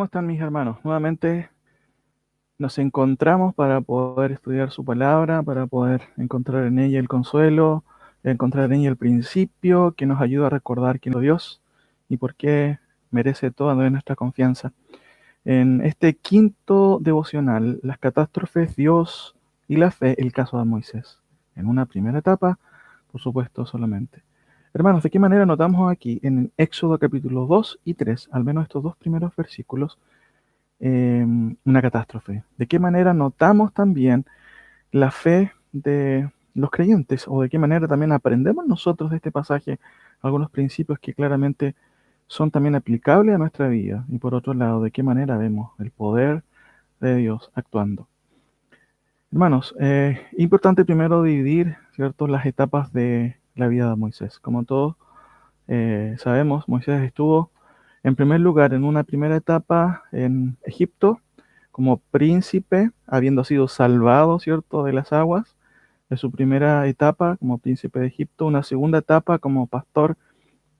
¿Cómo están mis hermanos? Nuevamente nos encontramos para poder estudiar su palabra, para poder encontrar en ella el consuelo, encontrar en ella el principio que nos ayuda a recordar quién es Dios y por qué merece toda nuestra confianza. En este quinto devocional, las catástrofes, Dios y la fe, el caso de Moisés. En una primera etapa, por supuesto, solamente. Hermanos, ¿de qué manera notamos aquí en Éxodo capítulo 2 y 3, al menos estos dos primeros versículos, una catástrofe? ¿De qué manera notamos también la fe de los creyentes? ¿O de qué manera también aprendemos nosotros de este pasaje algunos principios que claramente son también aplicables a nuestra vida? Y por otro lado, ¿de qué manera vemos el poder de Dios actuando? Hermanos, importante primero dividir, ¿cierto?, las etapas de la vida de Moisés. Como todos sabemos, Moisés estuvo en primer lugar en una primera etapa en Egipto como príncipe, habiendo sido salvado, ¿cierto?, de las aguas, de su primera etapa como príncipe de Egipto, una segunda etapa como pastor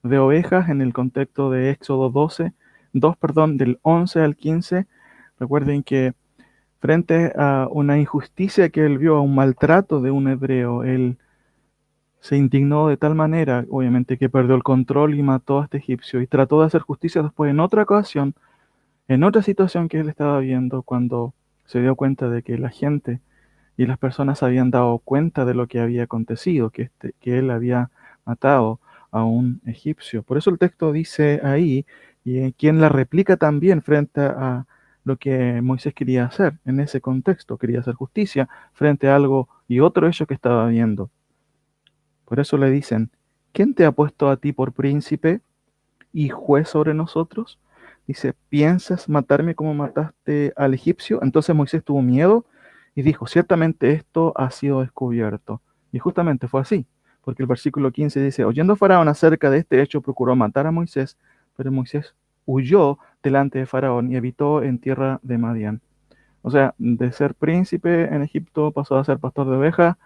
de ovejas en el contexto de Éxodo 2, del 11 al 15. Recuerden que frente a una injusticia que él vio, a un maltrato de un hebreo, él se indignó de tal manera, obviamente, que perdió el control y mató a este egipcio y trató de hacer justicia después en otra ocasión, en otra situación que él estaba viendo, cuando se dio cuenta de que la gente y las personas habían dado cuenta de lo que había acontecido, que él había matado a un egipcio. Por eso el texto dice ahí, y quien la replica también frente a lo que Moisés quería hacer en ese contexto, quería hacer justicia frente a algo y otro hecho que estaba viendo. Por eso le dicen, ¿quién te ha puesto a ti por príncipe y juez sobre nosotros? Dice, ¿piensas matarme como mataste al egipcio? Entonces Moisés tuvo miedo y dijo, ciertamente esto ha sido descubierto. Y justamente fue así, porque el versículo 15 dice, oyendo Faraón acerca de este hecho, procuró matar a Moisés, pero Moisés huyó delante de Faraón y habitó en tierra de Madián. O sea, de ser príncipe en Egipto pasó a ser pastor de ovejas,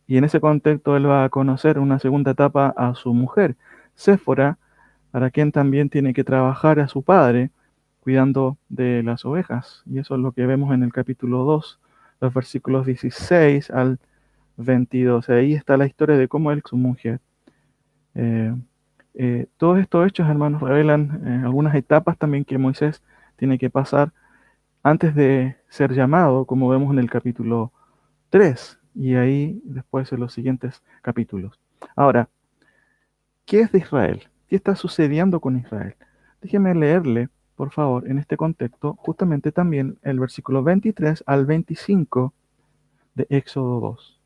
y en ese contexto él va a conocer una segunda etapa a su mujer, Séfora, para quien también tiene que trabajar a su padre cuidando de las ovejas. Y eso es lo que vemos en el capítulo 2, los versículos 16 al 22. Ahí está la historia de cómo él y su mujer. Eh, todos estos hechos, hermanos, revelan algunas etapas también que Moisés tiene que pasar antes de ser llamado, como vemos en el capítulo 3 y ahí después en los siguientes capítulos. Ahora, ¿qué es de Israel? ¿Qué está sucediendo con Israel? Déjeme leerle, por favor, en este contexto, justamente también el versículo 23 al 25 de Éxodo 2.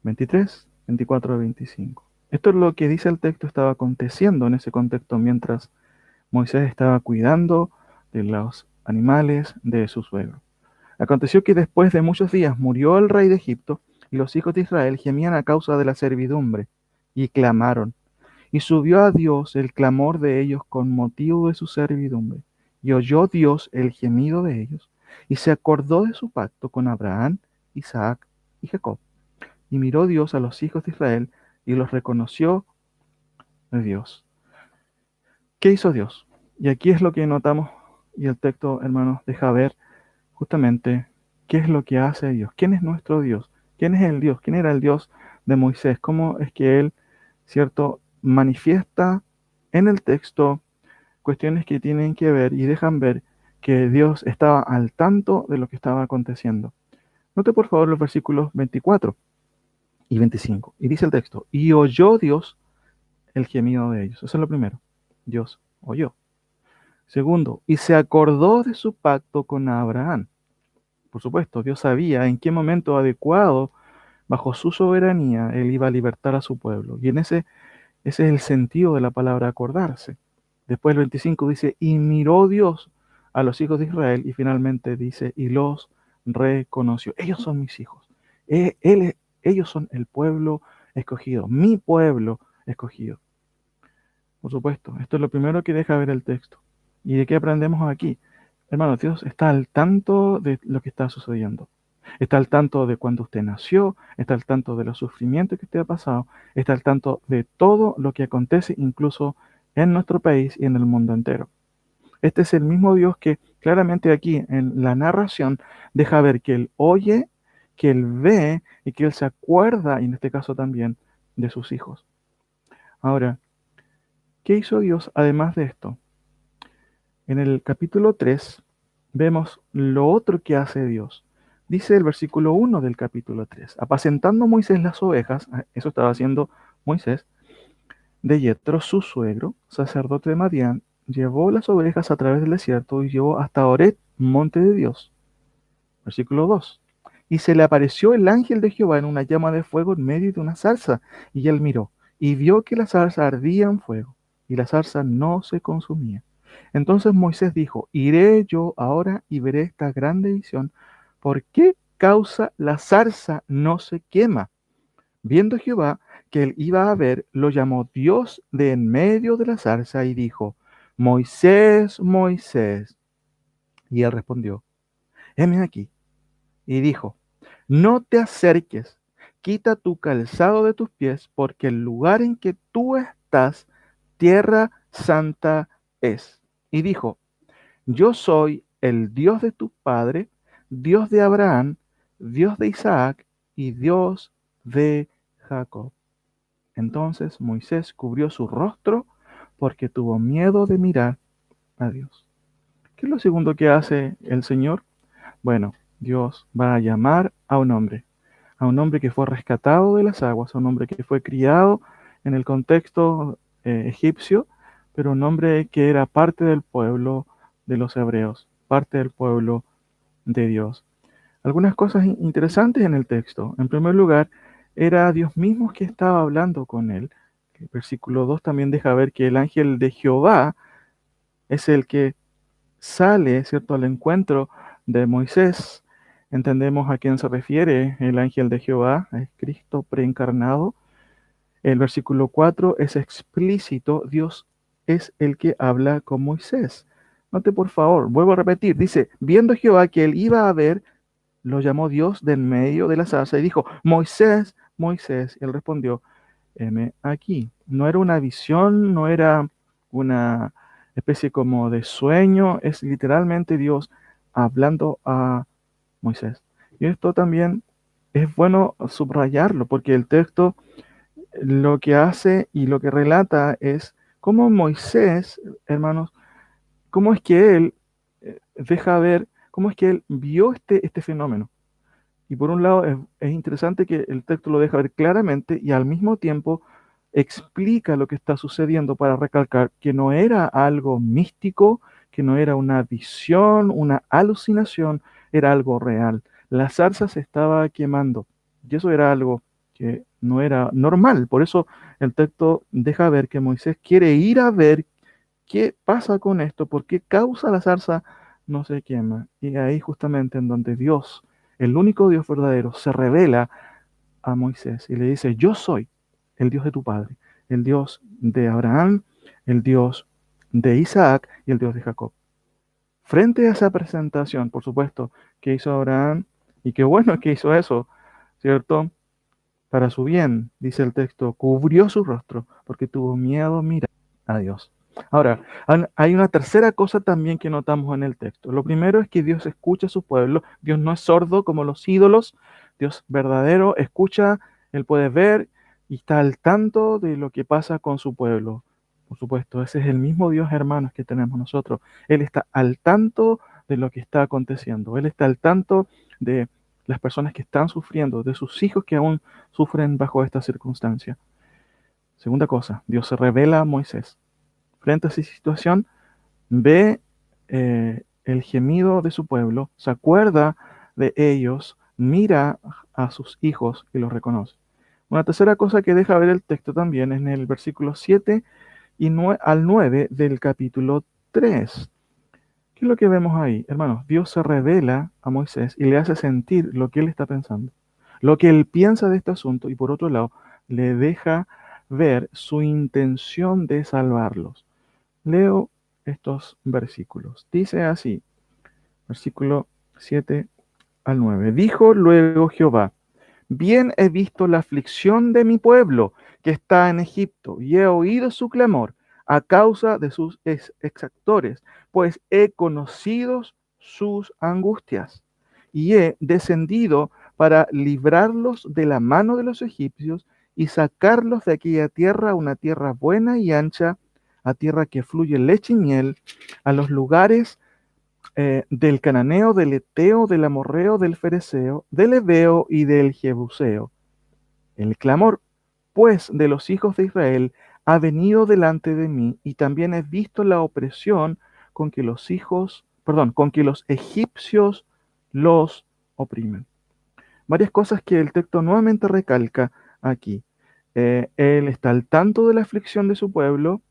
23, 24 al 25. Esto es lo que dice el texto estaba aconteciendo en ese contexto mientras Moisés estaba cuidando de los animales de su suegro. Aconteció que después de muchos días murió el rey de Egipto, y los hijos de Israel gemían a causa de la servidumbre, y clamaron. Y subió a Dios el clamor de ellos con motivo de su servidumbre. Y oyó Dios el gemido de ellos, y se acordó de su pacto con Abraham, Isaac y Jacob. Y miró Dios a los hijos de Israel, y los reconoció de Dios. ¿Qué hizo Dios? Y aquí es lo que notamos, y el texto, hermanos, deja ver justamente qué es lo que hace Dios, quién es nuestro Dios, quién es el Dios, quién era el Dios de Moisés, cómo es que él, cierto, manifiesta en el texto cuestiones que tienen que ver y dejan ver que Dios estaba al tanto de lo que estaba aconteciendo. Note por favor los versículos 24 y 25. Y dice el texto, y oyó Dios el gemido de ellos. Eso es lo primero. Dios oyó. Segundo, y se acordó de su pacto con Abraham. Por supuesto, Dios sabía en qué momento adecuado, bajo su soberanía, Él iba a libertar a su pueblo. Y ese es el sentido de la palabra acordarse. Después el 25 dice, y miró Dios a los hijos de Israel, y finalmente dice, y los reconoció. Ellos son mis hijos. Ellos son el pueblo escogido, mi pueblo escogido. Por supuesto, esto es lo primero que deja ver el texto. ¿Y de qué aprendemos aquí? Hermano, Dios está al tanto de lo que está sucediendo. Está al tanto de cuando usted nació, está al tanto de los sufrimientos que usted ha pasado, está al tanto de todo lo que acontece incluso en nuestro país y en el mundo entero. Este es el mismo Dios que claramente aquí en la narración deja ver que Él oye, que Él ve y que Él se acuerda, y en este caso también, de sus hijos. Ahora, ¿qué hizo Dios además de esto? En el capítulo 3 vemos lo otro que hace Dios. Dice el versículo 1 del capítulo 3: apacentando Moisés las ovejas, eso estaba haciendo Moisés, de Yetro, su suegro, sacerdote de Madián, llevó las ovejas a través del desierto y llevó hasta Oret, monte de Dios. Versículo 2. Y se le apareció el ángel de Jehová en una llama de fuego en medio de una zarza, y él miró, y vio que la zarza ardía en fuego, y la zarza no se consumía. Entonces Moisés dijo: iré yo ahora y veré esta grande visión. ¿Por qué causa la zarza no se quema? Viendo Jehová que él iba a ver, lo llamó Dios de en medio de la zarza y dijo: Moisés, Moisés. Y él respondió: heme aquí. Y dijo: no te acerques, quita tu calzado de tus pies, porque el lugar en que tú estás, tierra santa es. Y dijo: yo soy el Dios de tu padre, Dios de Abraham, Dios de Isaac y Dios de Jacob. Entonces Moisés cubrió su rostro porque tuvo miedo de mirar a Dios. ¿Qué es lo segundo que hace el Señor? Bueno, Dios va a llamar a un hombre que fue rescatado de las aguas, a un hombre que fue criado en el contexto egipcio, pero un hombre que era parte del pueblo de los hebreos, parte del pueblo de Dios. Algunas cosas interesantes en el texto. En primer lugar, era Dios mismo que estaba hablando con él. El versículo 2 también deja ver que el ángel de Jehová es el que sale, ¿cierto?, al encuentro de Moisés. Entendemos a quién se refiere el ángel de Jehová, es Cristo preencarnado. El versículo 4 es explícito, Dios es el que habla con Moisés. Note por favor, vuelvo a repetir, dice: viendo Jehová que él iba a ver, lo llamó Dios del medio de la zarza y dijo: Moisés, Moisés. Y él respondió: heme aquí. No era una visión, no era una especie como de sueño, es literalmente Dios hablando a Moisés. Y esto también es bueno subrayarlo, porque el texto lo que hace y lo que relata es cómo Moisés, hermanos, cómo es que él deja ver, cómo es que él vio este fenómeno. Y por un lado es interesante que el texto lo deja ver claramente y al mismo tiempo explica lo que está sucediendo para recalcar que no era algo místico, que no era una visión, una alucinación, era algo real. La zarza se estaba quemando y eso era algo que no era normal. Por eso el texto deja ver que Moisés quiere ir a ver qué pasa con esto, por qué causa la zarza no se quema. Y ahí justamente en donde Dios, el único Dios verdadero, se revela a Moisés y le dice: yo soy el Dios de tu padre, el Dios de Abraham, el Dios de Isaac y el Dios de Jacob. Frente a esa presentación, por supuesto, que hizo Abraham, y qué bueno que hizo eso, ¿cierto? Para su bien, dice el texto, cubrió su rostro porque tuvo miedo mirar a Dios. Ahora, hay una tercera cosa también que notamos en el texto. Lo primero es que Dios escucha a su pueblo. Dios no es sordo como los ídolos. Dios verdadero escucha, Él puede ver y está al tanto de lo que pasa con su pueblo. Por supuesto, ese es el mismo Dios, hermanos, que tenemos nosotros. Él está al tanto de lo que está aconteciendo. Él está al tanto de las personas que están sufriendo, de sus hijos que aún sufren bajo esta circunstancia. Segunda cosa, Dios se revela a Moisés. Frente a esa situación, ve el gemido de su pueblo, se acuerda de ellos, mira a sus hijos y los reconoce. Una tercera cosa que deja ver el texto también es en el versículo 7 y al 9 del capítulo 3. ¿Qué es lo que vemos ahí? Hermanos, Dios se revela a Moisés y le hace sentir lo que él está pensando, lo que él piensa de este asunto, y por otro lado, le deja ver su intención de salvarlos. Leo estos versículos. Dice así, versículo 7 al 9. Dijo luego Jehová: bien he visto la aflicción de mi pueblo que está en Egipto, y he oído su clamor. a causa de sus exactores, pues he conocido sus angustias y he descendido para librarlos de la mano de los egipcios y sacarlos de aquella tierra, una tierra buena y ancha, a tierra que fluye leche y miel, a los lugares del cananeo, del eteo, del amorreo, del fereceo, del heveo y del jebuseo. El clamor, pues, de los hijos de Israel ha venido delante de mí, y también he visto la opresión con que con que los egipcios los oprimen. Varias cosas que el texto nuevamente recalca aquí. Él está al tanto de la aflicción de su pueblo,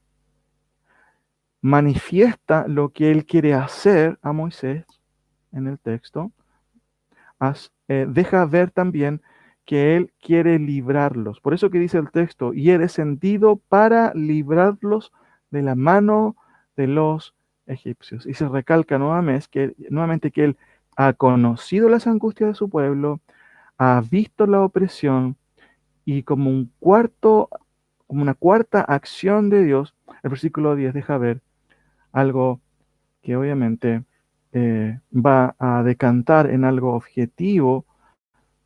manifiesta lo que él quiere hacer a Moisés en el texto, deja ver también que Él quiere librarlos. Por eso que dice el texto, y he descendido para librarlos de la mano de los egipcios. Y se recalca nuevamente que Él ha conocido las angustias de su pueblo, ha visto la opresión y como una cuarta acción de Dios, el versículo 10 deja ver algo que obviamente va a decantar en algo objetivo,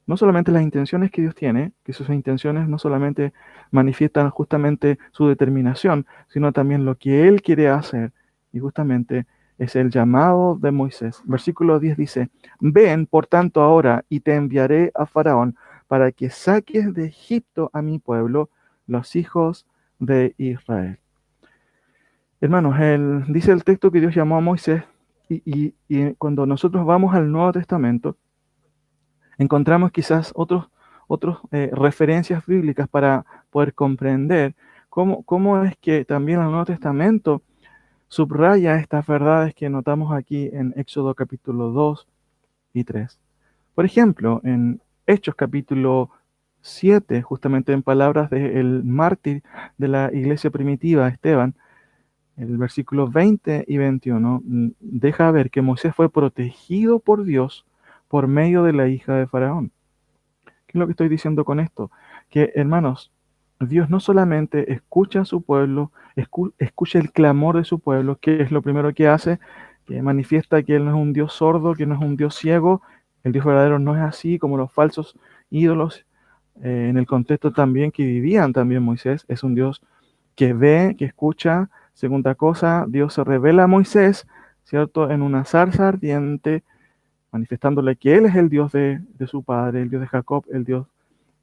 no solamente las intenciones que Dios tiene, que sus intenciones no solamente manifiestan justamente su determinación, sino también lo que Él quiere hacer, y justamente es el llamado de Moisés. Versículo 10 dice, ven por tanto ahora y te enviaré a Faraón para que saques de Egipto a mi pueblo, los hijos de Israel. Hermanos, dice el texto que Dios llamó a Moisés y cuando nosotros vamos al Nuevo Testamento, encontramos quizás otros referencias bíblicas para poder comprender cómo es que también el Nuevo Testamento subraya estas verdades que notamos aquí en Éxodo capítulo 2 y 3. Por ejemplo, en Hechos capítulo 7, justamente en palabras del mártir de la iglesia primitiva, Esteban, el versículo 20 y 21 deja ver que Moisés fue protegido por Dios por medio de la hija de Faraón. ¿Qué es lo que estoy diciendo con esto? Que, hermanos, Dios no solamente escucha a su pueblo, escucha el clamor de su pueblo, que es lo primero que hace, que manifiesta que Él no es un Dios sordo, que no es un Dios ciego. El Dios verdadero no es así como los falsos ídolos, en el contexto también que vivían también Moisés. Es un Dios que ve, que escucha. Segunda cosa, Dios se revela a Moisés, ¿cierto? En una zarza ardiente, manifestándole que Él es el Dios de su padre, el Dios de Jacob, el Dios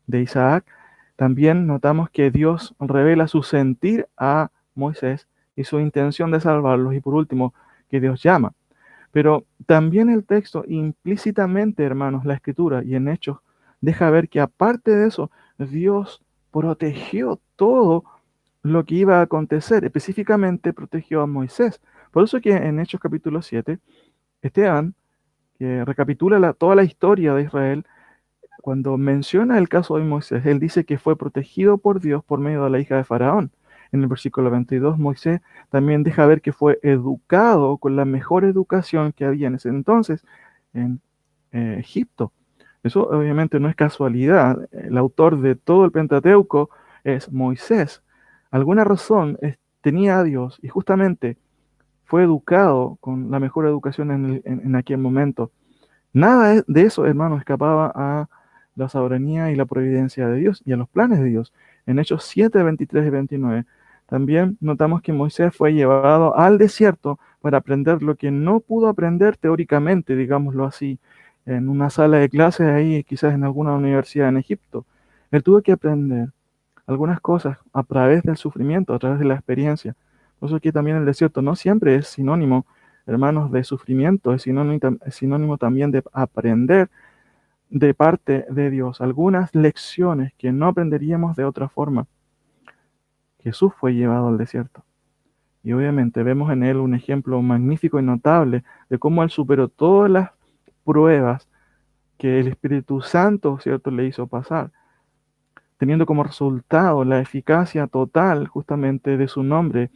de Isaac. También notamos que Dios revela su sentir a Moisés y su intención de salvarlos. Y por último, que Dios llama. Pero también el texto, implícitamente, hermanos, la escritura y en Hechos, deja ver que aparte de eso, Dios protegió todo lo que iba a acontecer. Específicamente protegió a Moisés. Por eso que en Hechos capítulo 7, Esteban, que recapitula toda la historia de Israel, cuando menciona el caso de Moisés, él dice que fue protegido por Dios por medio de la hija de Faraón. En el versículo 22, Moisés también deja ver que fue educado con la mejor educación que había en ese entonces en Egipto. Eso obviamente no es casualidad. El autor de todo el Pentateuco es Moisés. Alguna razón tenía a Dios y justamente fue educado con la mejor educación en aquel momento. Nada de eso, hermano, escapaba a la soberanía y la providencia de Dios y a los planes de Dios. En Hechos 7, 23 y 29, también notamos que Moisés fue llevado al desierto para aprender lo que no pudo aprender teóricamente, digámoslo así, en una sala de clases ahí, quizás en alguna universidad en Egipto. Él tuvo que aprender algunas cosas a través del sufrimiento, a través de la experiencia. Por eso que también el desierto no siempre es sinónimo, hermanos, de sufrimiento, es sinónimo también de aprender de parte de Dios, algunas lecciones que no aprenderíamos de otra forma. Jesús fue llevado al desierto. Y obviamente vemos en él un ejemplo magnífico y notable de cómo él superó todas las pruebas que el Espíritu Santo, ¿cierto?, le hizo pasar, teniendo como resultado la eficacia total justamente de su nombre,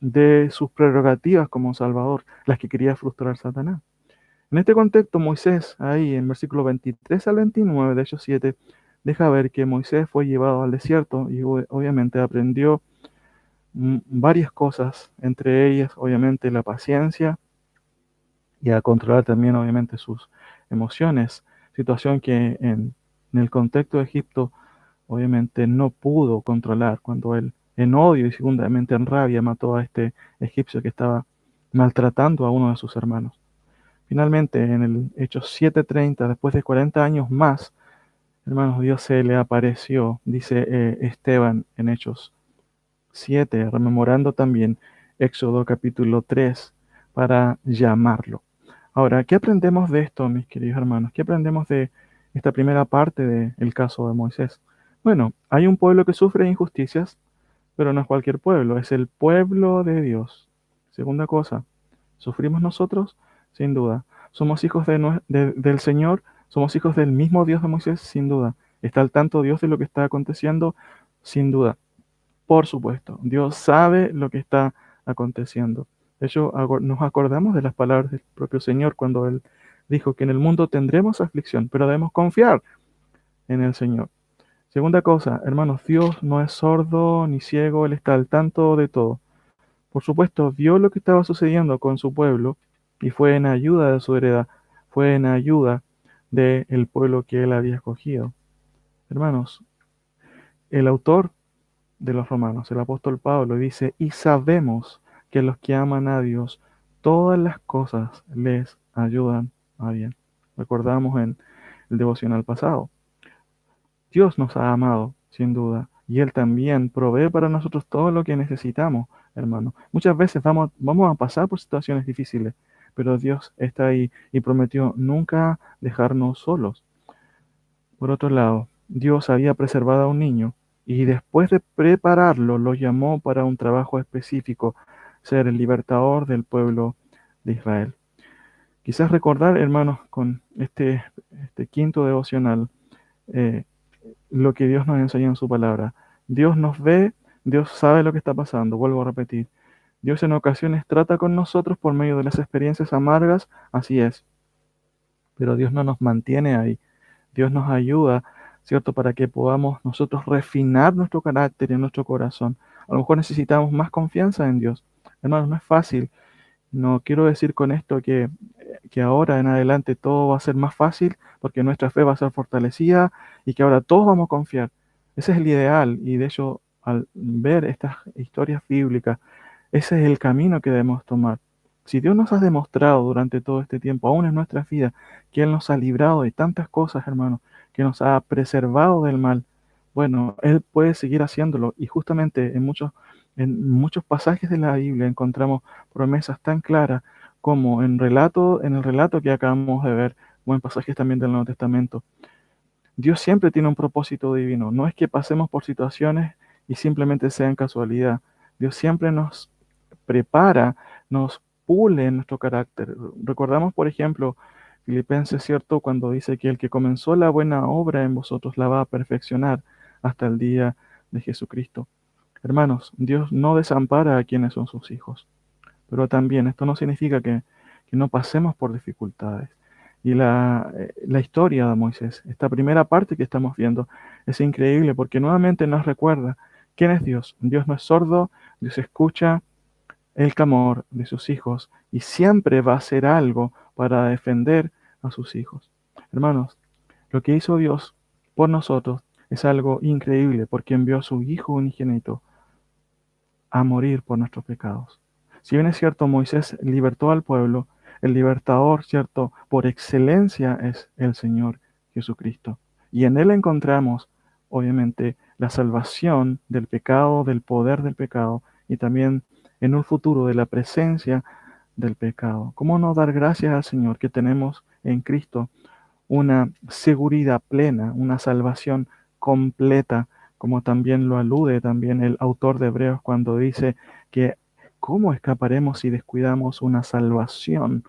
de sus prerrogativas como Salvador, las que quería frustrar Satanás. En este contexto, Moisés, ahí en versículo 23 al 29 de Hechos 7, deja ver que Moisés fue llevado al desierto y obviamente aprendió varias cosas, entre ellas obviamente la paciencia y a controlar también obviamente sus emociones, situación que en el contexto de Egipto obviamente no pudo controlar cuando él en odio y segundamente en rabia mató a este egipcio que estaba maltratando a uno de sus hermanos. Finalmente, en el Hechos 7:30, después de 40 años más, hermanos, Dios se le apareció, dice Esteban en Hechos 7, rememorando también Éxodo capítulo 3, para llamarlo. Ahora, ¿qué aprendemos de esto, mis queridos hermanos? ¿Qué aprendemos de esta primera parte del caso de Moisés? Bueno, hay un pueblo que sufre injusticias, pero no es cualquier pueblo, es el pueblo de Dios. Segunda cosa, ¿sufrimos nosotros? Sin duda. ¿Somos hijos del Señor? ¿Somos hijos del mismo Dios de Moisés? Sin duda. ¿Está al tanto Dios de lo que está aconteciendo? Sin duda. Por supuesto, Dios sabe lo que está aconteciendo. De hecho, nos acordamos de las palabras del propio Señor cuando Él dijo que en el mundo tendremos aflicción, pero debemos confiar en el Señor. Segunda cosa, hermanos, Dios no es sordo ni ciego, Él está al tanto de todo. Por supuesto, vio lo que estaba sucediendo con su pueblo y fue en ayuda de su heredad, fue en ayuda del pueblo que Él había escogido. Hermanos, el autor de los romanos, el apóstol Pablo, dice, y sabemos que los que aman a Dios, todas las cosas les ayudan a bien. Recordamos en el devocional pasado. Dios nos ha amado, sin duda, y Él también provee para nosotros todo lo que necesitamos, hermano. Muchas veces vamos a pasar por situaciones difíciles, pero Dios está ahí y prometió nunca dejarnos solos. Por otro lado, Dios había preservado a un niño y después de prepararlo lo llamó para un trabajo específico, ser el libertador del pueblo de Israel. Quizás recordar, hermanos, con este quinto devocional, eh, lo que Dios nos enseña en su palabra. Dios nos ve, Dios sabe lo que está pasando, vuelvo a repetir. Dios en ocasiones trata con nosotros por medio de las experiencias amargas, así es, pero Dios no nos mantiene ahí. Dios nos ayuda, ¿cierto? Para que podamos nosotros refinar nuestro carácter y nuestro corazón. A lo mejor necesitamos más confianza en Dios. Hermanos, no es fácil. No quiero decir con esto que ahora en adelante todo va a ser más fácil porque nuestra fe va a ser fortalecida y que ahora todos vamos a confiar. Ese es el ideal y de hecho al ver estas historias bíblicas, ese es el camino que debemos tomar. Si Dios nos ha demostrado durante todo este tiempo, aún en nuestras vidas, que Él nos ha librado de tantas cosas, hermanos, que nos ha preservado del mal, bueno, Él puede seguir haciéndolo y justamente en muchos pasajes de la Biblia encontramos promesas tan claras como en el relato que acabamos de ver, o en pasajes también del Nuevo Testamento. Dios siempre tiene un propósito divino. No es que pasemos por situaciones y simplemente sean casualidad. Dios siempre nos prepara, nos pule en nuestro carácter. Recordamos, por ejemplo, Filipenses, ¿cierto? Cuando dice que el que comenzó la buena obra en vosotros la va a perfeccionar hasta el día de Jesucristo. Hermanos, Dios no desampara a quienes son sus hijos. Pero también esto no significa que no pasemos por dificultades. Y la historia de Moisés, esta primera parte que estamos viendo, es increíble porque nuevamente nos recuerda quién es Dios. Dios no es sordo, Dios escucha el clamor de sus hijos y siempre va a hacer algo para defender a sus hijos. Hermanos, lo que hizo Dios por nosotros es algo increíble porque envió a su Hijo unigénito a morir por nuestros pecados. Si bien es cierto, Moisés libertó al pueblo, el libertador, cierto, por excelencia es el Señor Jesucristo. Y en Él encontramos, obviamente, la salvación del pecado, del poder del pecado, y también en un futuro de la presencia del pecado. ¿Cómo no dar gracias al Señor que tenemos en Cristo una seguridad plena, una salvación completa, como también lo alude también el autor de Hebreos cuando dice que cómo escaparemos si descuidamos una salvación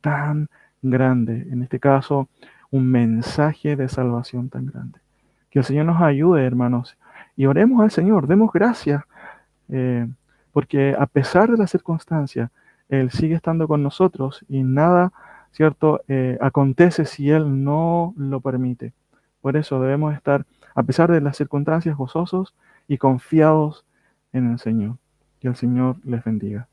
tan grande, en este caso un mensaje de salvación tan grande. Que el Señor nos ayude, hermanos, y oremos al Señor, demos gracias, eh, porque a pesar de las circunstancias, Él sigue estando con nosotros y nada, ¿cierto?, acontece si Él no lo permite. Por eso debemos estar, a pesar de las circunstancias, gozosos y confiados en el Señor. Que el Señor les bendiga.